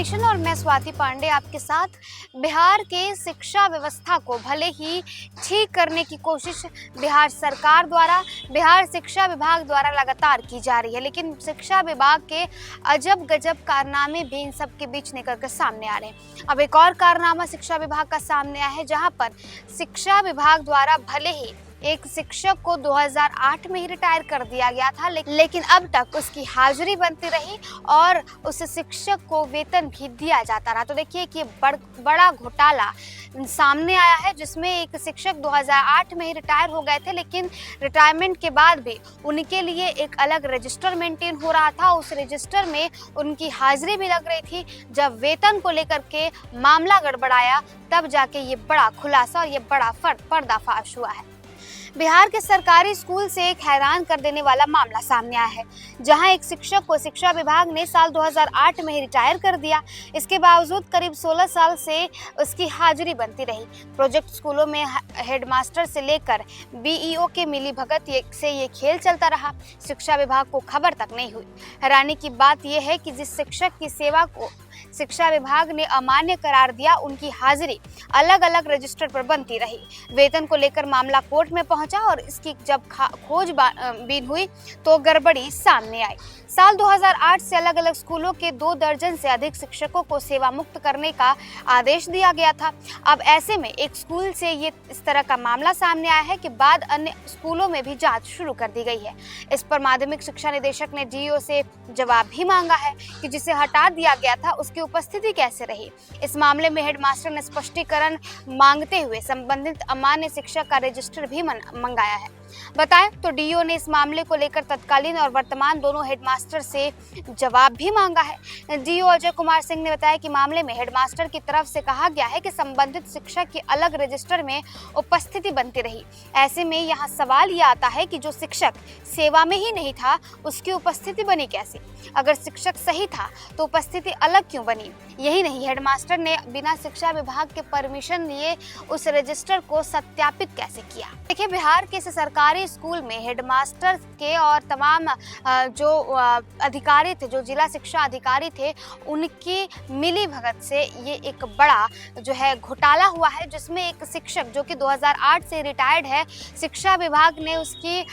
Nation और मैं स्वाति पांडे आपके साथ। बिहार के शिक्षा व्यवस्था को भले ही ठीक करने की कोशिश बिहार सरकार द्वारा, बिहार शिक्षा विभाग द्वारा लगातार की जा रही है, लेकिन शिक्षा विभाग के अजब गजब कारनामे भी इन सब के बीच निकल कर सामने आ रहे हैं। अब एक और कारनामा शिक्षा विभाग का सामने आया है, जहां पर शिक्षा विभाग द्वारा भले ही एक शिक्षक को 2008 में ही रिटायर कर दिया गया था, लेकिन अब तक उसकी हाजिरी बनती रही और उस शिक्षक को वेतन भी दिया जाता रहा। तो देखिए कि बड़ा घोटाला सामने आया है, जिसमें एक शिक्षक 2008 में ही रिटायर हो गए थे, लेकिन रिटायरमेंट के बाद भी उनके लिए एक अलग रजिस्टर मेंटेन हो रहा था। उस रजिस्टर में उनकी हाजिरी भी लग रही थी। जब वेतन को लेकर के मामला गड़बड़ाया, तब जाके ये बड़ा खुलासा और ये बड़ा पर्दाफाश हुआ है। बिहार के सरकारी स्कूल से एक हैरान कर देने वाला मामला सामने आया है, जहां एक शिक्षक को शिक्षा विभाग ने साल 2008 में ही रिटायर कर दिया। इसके बावजूद करीब 16 साल से उसकी हाजिरी बनती रही। प्रोजेक्ट स्कूलों में हेडमास्टर से लेकर बीईओ के मिलीभगत से ये खेल चलता रहा। शिक्षा विभाग को खबर तक नहीं हुई। हैरानी की बात यह है कि जिस शिक्षक की सेवा को शिक्षा विभाग ने अमान्य करार दिया, उनकी हाजिरी अलग अलग रजिस्टर पर बनती रही। वेतन को लेकर मामला कोर्ट में पहुंचा और इसकी जब खोजबीन हुई तो गड़बड़ी सामने आई। साल 2008 से अलग अलग स्कूलों के 2 दर्जन से अधिक शिक्षकों को सेवा मुक्त करने का आदेश दिया गया था। अब ऐसे में एक स्कूल से ये इस तरह का मामला सामने आया है कि बाद अन्य स्कूलों में भी जांच शुरू कर दी गई है। इस पर माध्यमिक शिक्षा निदेशक ने डीईओ से जवाब भी मांगा है कि जिसे हटा दिया गया था उसकी उपस्थिति कैसे रही। इस मामले में हेडमास्टर ने स्पष्टीकरण मांगते हुए संबंधित अमान्य शिक्षक का रजिस्टर भी मंगाया है। बताएं तो डीईओ ने इस मामले को लेकर तत्कालीन और वर्तमान दोनों हेडमास्टर से जवाब भी मांगा है। डीईओ अजय कुमार सिंह ने बताया कि मामले में हेडमास्टर की तरफ से कहा गया है कि संबंधित शिक्षक की अलग रजिस्टर में उपस्थिति बनती रही। ऐसे में यहाँ सवाल ये आता है कि जो शिक्षक सेवा में ही नहीं था, उसकी उपस्थिति बनी कैसे? अगर शिक्षक सही था तो उपस्थिति अलग क्यों बनी? यही नहीं, हेडमास्टर ने बिना शिक्षा विभाग के परमिशन लिए उस रजिस्टर को सत्यापित कैसे किया? देखिए, बिहार के सरकारी स्कूल में हेडमास्टर के और तमाम जो अधिकारी थे, जो जिला शिक्षा अधिकारी थे, उनकी मिली भगत से ये एक बड़ा जो है घोटाला हुआ है, जिसमें एक शिक्षक जो कि 2008 से रिटायर्ड है, शिक्षा विभाग ने उसकी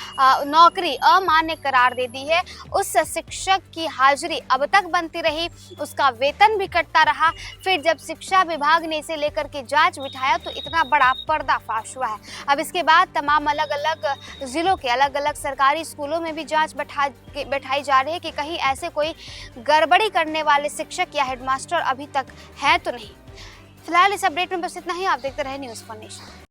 नौकरी अमान्य करार दे दी है। उस शिक्षक की हाजिरी अब तक बनती रही, उसका वेतन भी कटता रहा। फिर जब शिक्षा विभाग ने इसे लेकर के जांच बिठाया तो इतना बड़ा पर्दाफाश हुआ है। अब इसके बाद तमाम अलग अलग जिलों के अलग अलग सरकारी स्कूलों में भी जांच बैठाई जा रही है कि कहीं ऐसे कोई गड़बड़ी करने वाले शिक्षक या हेडमास्टर अभी तक है तो नहीं। फिलहाल इस अपडेट में बस इतना ही। आप देखते रहे न्यूज़ फॉर नेशन।